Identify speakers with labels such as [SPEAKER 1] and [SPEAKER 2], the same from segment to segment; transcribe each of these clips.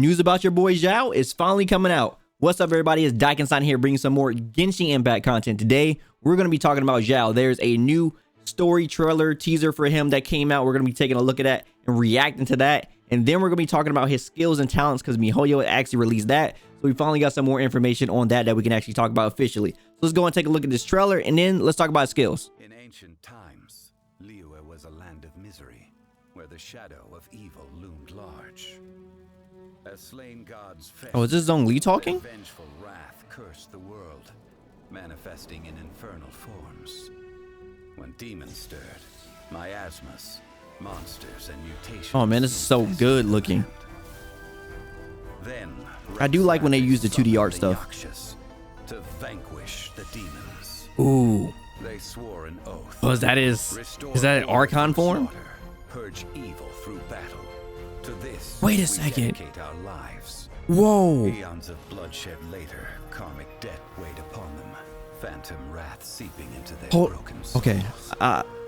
[SPEAKER 1] News about your boy Xiao is finally coming out. What's up, everybody? It's Daikin-san here, bringing some more Genshin Impact content. Today, we're going to be talking about Xiao. There's a new story trailer teaser for him that came out. We're going to be taking a look at that and reacting to that. And then we're going to be talking about his skills and talents because Mihoyo actually released that. So we finally got some more information on that we can actually talk about officially. So let's go and take a look at this trailer, and then let's talk about his skills.
[SPEAKER 2] In ancient times, Liyue was a land of misery, where the shadow of evil loomed large. As slain gods fed,
[SPEAKER 1] Oh, is this Zhong Li talking?
[SPEAKER 2] Vengeful wrath cursed the world, manifesting in infernal forms. When demons stirred, miasmas, monsters, and mutations.
[SPEAKER 1] Oh man, this is so good looking.
[SPEAKER 2] Then
[SPEAKER 1] I do like when they use the 2D art stuff.
[SPEAKER 2] To vanquish the demons.
[SPEAKER 1] Ooh.
[SPEAKER 2] They swore an oath.
[SPEAKER 1] Oh, is that an Archon form?
[SPEAKER 2] Slaughter, purge evil through battle. To this,
[SPEAKER 1] wait a
[SPEAKER 2] we
[SPEAKER 1] second.
[SPEAKER 2] dedicate our lives.
[SPEAKER 1] Whoa.
[SPEAKER 2] Eons of bloodshed later, karmic debt weighed upon them. Phantom wrath seeping into their broken souls.
[SPEAKER 1] Okay.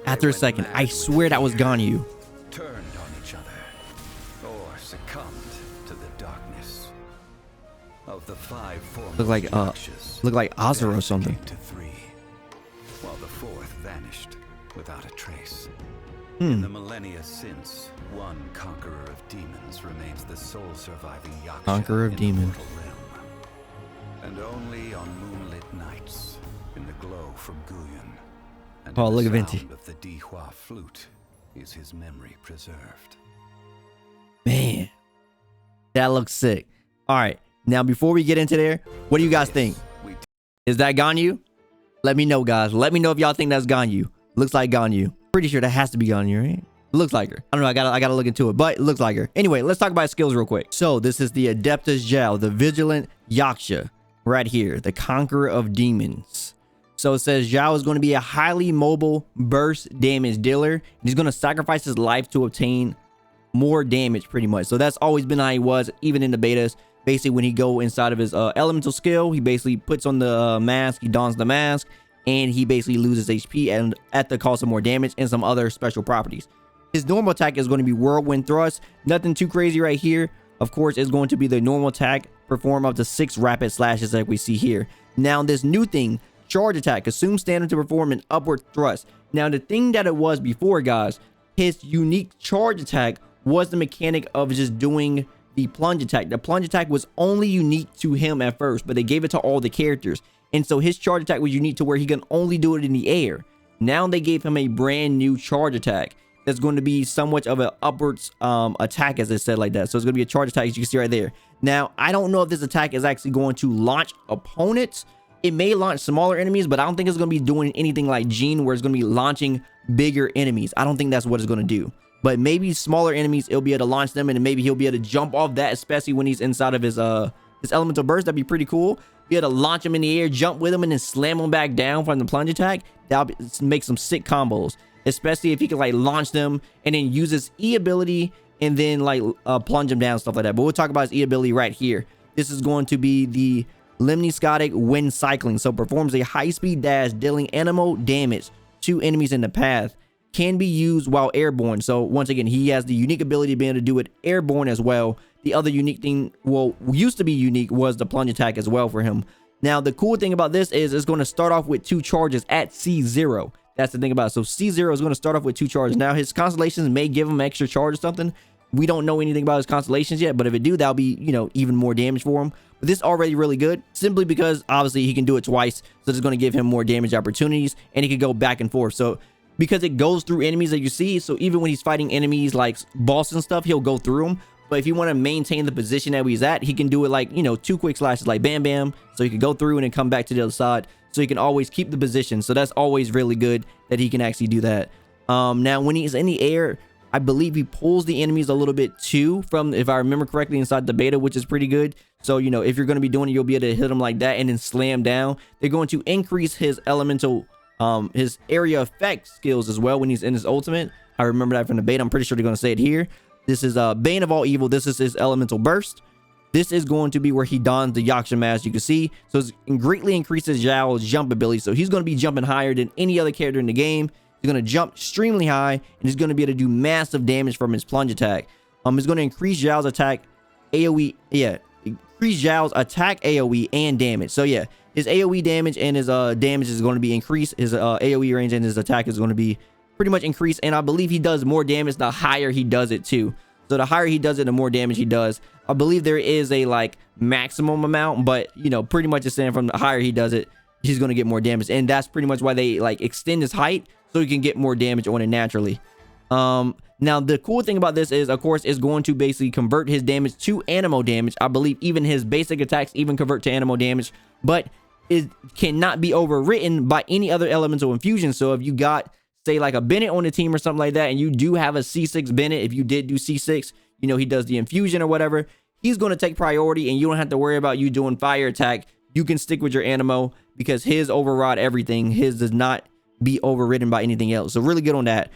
[SPEAKER 1] After a second, I swear that was Ganyu.
[SPEAKER 2] Turned on each other, or succumbed to the darkness. Of the five forms,
[SPEAKER 1] Look like Azura or something.
[SPEAKER 2] To three, while the fourth vanished without a trace.
[SPEAKER 1] Hmm.
[SPEAKER 2] In the millennia since, one conqueror of demons remains the sole surviving Yaksha
[SPEAKER 1] Conqueror of
[SPEAKER 2] in
[SPEAKER 1] demons.
[SPEAKER 2] the mortal realm. And only on moonlit nights, in the glow from Guyon, and
[SPEAKER 1] Oh,
[SPEAKER 2] in
[SPEAKER 1] look
[SPEAKER 2] the
[SPEAKER 1] at Venti.
[SPEAKER 2] sound of the Dihua flute, is his memory preserved.
[SPEAKER 1] Man, that looks sick. All right. Now, before we get into there, what do you guys think? Is that Ganyu? Let me know, guys. Let me know if y'all think that's Ganyu. Looks like Ganyu. Pretty sure that has to be Ganyu, right? It looks like her. I don't know. I gotta look into it, but it looks like her. Anyway, let's talk about his skills real quick. So this is the Adeptus Xiao, the Vigilant Yaksha, right here, the Conqueror of Demons. So it says Xiao is going to be a highly mobile burst damage dealer. And he's going to sacrifice his life to obtain more damage, pretty much. So that's always been how he was, even in the betas. Basically, when he go inside of his elemental skill, he basically puts on the mask, he dons the mask, and he basically loses HP and at the cost of more damage and some other special properties. His normal attack is going to be Whirlwind Thrust. Nothing too crazy right here. Of course, it's going to be the normal attack, perform up to 6 rapid slashes like we see here. Now, this new thing, Charge Attack, assumes standard to perform an upward thrust. Now, the thing that it was before, guys, his unique Charge Attack was the mechanic of just doing the plunge attack. The plunge attack was only unique to him at first, but they gave it to all the characters. And so his charge attack was unique to where he can only do it in the air. Now they gave him a brand new charge attack that's going to be somewhat of an upwards attack, as it said like that. So it's going to be a charge attack, as you can see right there. Now, I don't know if this attack is actually going to launch opponents. It may launch smaller enemies, but I don't think it's going to be doing anything like Jean, where it's going to be launching bigger enemies. I don't think that's what it's going to do. But maybe smaller enemies, it'll be able to launch them, and then maybe he'll be able to jump off that, especially when he's inside of his elemental burst. That'd be pretty cool. Be able to launch him in the air, jump with him, and then slam him back down from the plunge attack. That'll make some sick combos, especially if he can like launch them and then use his E ability and then like plunge him down, stuff like that. But we'll talk about his E ability right here. This is going to be the Lemniscotic Wind Cycling. So performs a high-speed dash, dealing animal damage to enemies in the path. Can be used while airborne. So once again, he has the unique ability to be able to do it airborne as well. The other unique thing, well, used to be unique, was the plunge attack as well for him. Now, the cool thing about this is it's going to start off with 2 charges at C0. That's the thing about it. So C0 is going to start off with 2 charges. Now, his constellations may give him extra charge or something. We don't know anything about his constellations yet, but if it do, that'll be, you know, even more damage for him. But this is already really good, simply because obviously he can do it twice. So it's going to give him more damage opportunities, and he can go back and forth. So because it goes through enemies that you see, so even when he's fighting enemies like boss and stuff, he'll go through them. But if you want to maintain the position that he's at, he can do it like, you know, 2 quick slashes like bam bam, so he can go through and then come back to the other side, so he can always keep the position. So that's always really good that he can actually do that. Now when he's in the air, I believe he pulls the enemies a little bit too, from, if I remember correctly, inside the beta, which is pretty good. So, you know, if you're going to be doing it, you'll be able to hit them like that and then slam down. They're going to increase his elemental his area effect skills as well when he's in his ultimate. I remember that from the beta. I'm pretty sure they're going to say it here. This is Bane of All Evil. This is his elemental burst. This is going to be where he dons the Yaksha mask, you can see. So it greatly increases Xiao's jump ability. So he's going to be jumping higher than any other character in the game. He's going to jump extremely high, and he's going to be able to do massive damage from his plunge attack. It's going to increase Xiao's attack AoE, yeah, increase Xiao's attack AoE and damage. So yeah, his AoE damage and his damage is going to be increased. His AoE range and his attack is going to be pretty much increased. And I believe he does more damage the higher he does it too. So the higher he does it, the more damage he does. I believe there is a like maximum amount, but you know, pretty much it's saying from the higher he does it, he's going to get more damage. And that's pretty much why they like extend his height so he can get more damage on it naturally. Now the cool thing about this is, of course, it's going to basically convert his damage to animo damage. I believe even his basic attacks even convert to animo damage, but it cannot be overwritten by any other elemental infusion. So if you got, say, like a Bennett on the team or something like that, and you do have a C6 Bennett, if you did do C6, you know, he does the infusion or whatever, he's going to take priority, and you don't have to worry about you doing fire attack. You can stick with your animo because his override everything. His does not be overridden by anything else. So really good on that.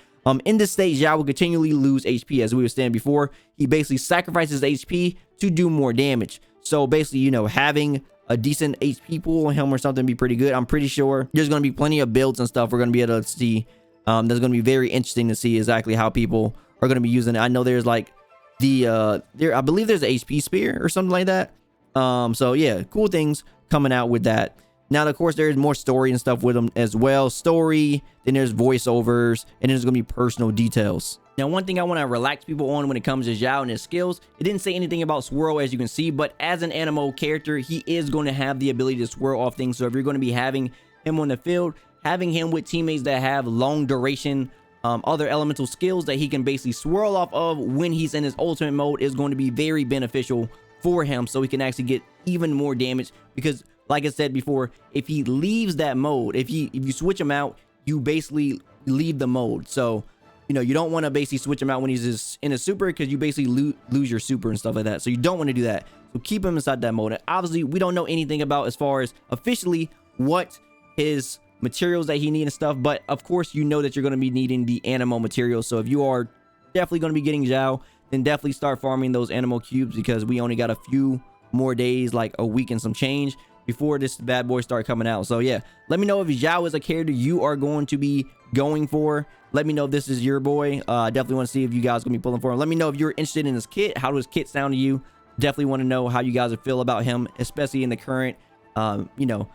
[SPEAKER 1] In this state, Xiao will continually lose HP. As we were saying before, he basically sacrifices HP to do more damage. So basically, you know, having a decent HP pool on him or something be pretty good. I'm pretty sure there's going to be plenty of builds and stuff we're going to be able to see. That's going to be very interesting to see exactly how people are going to be using it. I know there's like I believe there's an HP spear or something like that. So yeah, cool things coming out with that. Now, of course, there's more story and stuff with them as well. Story, then there's voiceovers, and then there's going to be personal details. Now, one thing I want to relax people on when it comes to Xiao and his skills, it didn't say anything about swirl, as you can see, but as an animo character, he is going to have the ability to swirl off things. So if you're going to be having him on the field, having him with teammates that have long duration, other elemental skills that he can basically swirl off of when he's in his ultimate mode is going to be very beneficial for him, so he can actually get even more damage. Because like I said before, if he leaves that mode, if you switch him out, you basically leave the mode. So, you know, you don't want to basically switch him out when he's just in a super, because you basically lose your super and stuff like that. So you don't want to do that. So keep him inside that mode. And obviously, we don't know anything about as far as officially what his materials that he needs and stuff. But of course, you know that you're going to be needing the animo materials. So if you are definitely going to be getting Xiao, then definitely start farming those animo cubes, because we only got a few more days, like a week and some change, before this bad boy start coming out. So yeah, let me know if Xiao is a character you are going to be going for. Let me know if this is your boy. Definitely want to see if you guys are gonna be pulling for him. Let me know if you're interested in his kit. How does kit sound to you? Definitely want to know how you guys feel about him, especially in the current you know,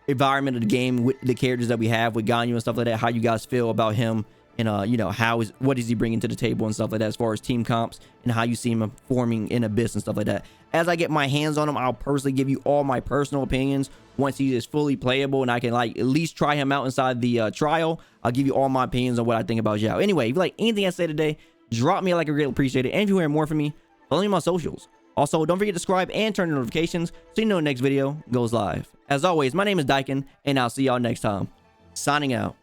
[SPEAKER 1] environment of the game with the characters that we have with Ganyu and stuff like that. How you guys feel about him, and you know, what is he bringing to the table and stuff like that, as far as team comps, and how you see him forming in Abyss and stuff like that. As I get my hands on him, I'll personally give you all my personal opinions once he is fully playable and I can like at least try him out inside the trial. I'll give you all my opinions on what I think about Xiao. Anyway, if you like anything I say today, drop me a like. I greatly appreciate it. And if you want to hear more from me, follow me on my socials. Also, don't forget to subscribe and turn on notifications so you know the next video goes live. As always, my name is Daikin, and I'll see y'all next time. Signing out.